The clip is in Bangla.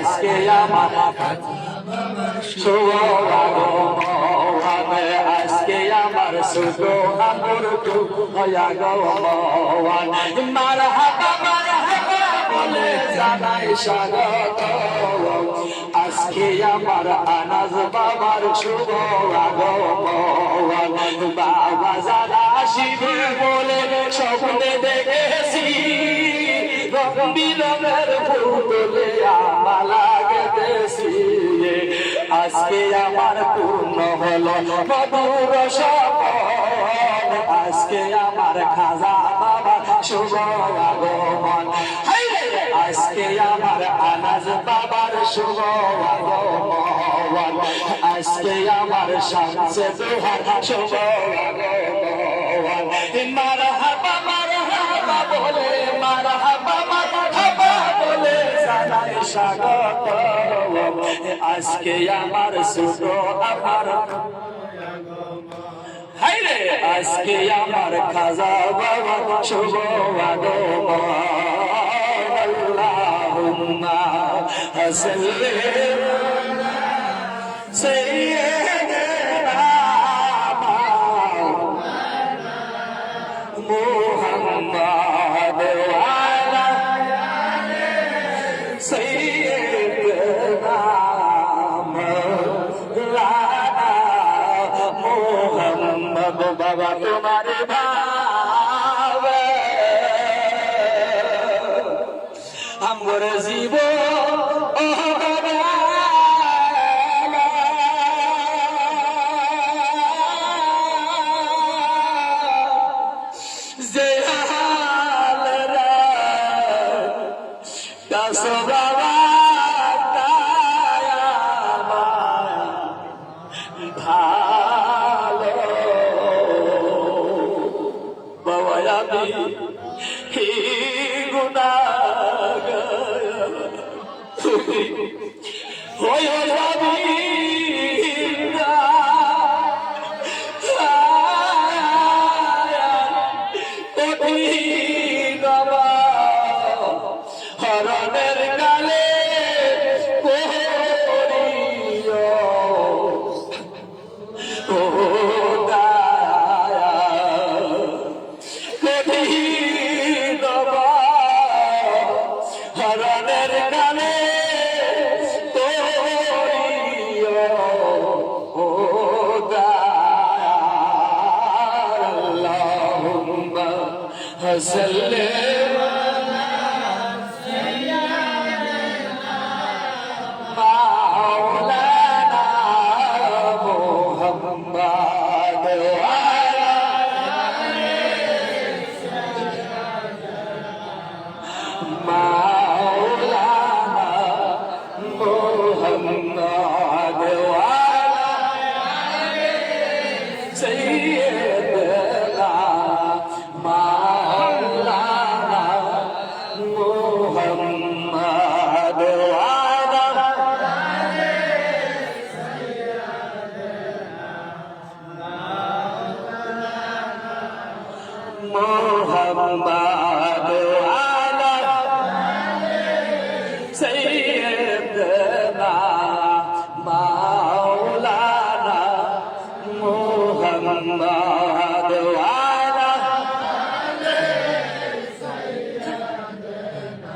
আজকে আমার শুভ আগমন, আজকে আমার শুভ আমৃত্যু হইয়া গমন। মারহাবা মারহাবা বলে জানাই স্বাগত, আজকে আমার আনাজ বাবার শুভ আগমন। বাবা যারা আসিবে বলে স্বপ্নে দেখেছি, বিলনের পুতুলে মালা গেঁথেছি, আজকে আমার পূর্ণ হলো মধুর স্বপ্ন, আজকে আমার খাজা বাবা শুভ আগমন, আজকে আমার আনাজ বাবার শুভ আগমন, আজকে আমার শামসে দুহার শুভ আগমন। মারহাবা মারহাবা বলে, মারহাবা মারহাবা বলে জানাই স্বাগত, আজকে আমার শুভ আমার হাইরে, আজকে আমার খাজা বাবা শুভ আগমন। আল্লাহুম্মা সাল্লি আলা সাইয়্যিদিনা মুহাম্মাদ ওয়া আলা আলি সাইয়্যিদিনা মাওলানা মুহাম্মদ। বাবা তোমার ভাবে আমর জীবন যে হালরা কাছো বাবা ভালো বাবা আমি গুনাহগার হয়ে যাবি হরণের কালে ও দায়া কঠিন হরণের কালে ও দায়া। আল্লাহুম্মা সাল্লি মাওলানা মুহাম্মদ ওয়া আলা মাওলানা মুহাম্মদ ওয়া আলা সাইয়্যিদিনা মাওলানা মুহাম্মদ ওয়া আলা মুহাম্মদ আলা সাইয়্যিদিনা মাওলানা মুহাম্মদ আলা সাইয়্যিদিনা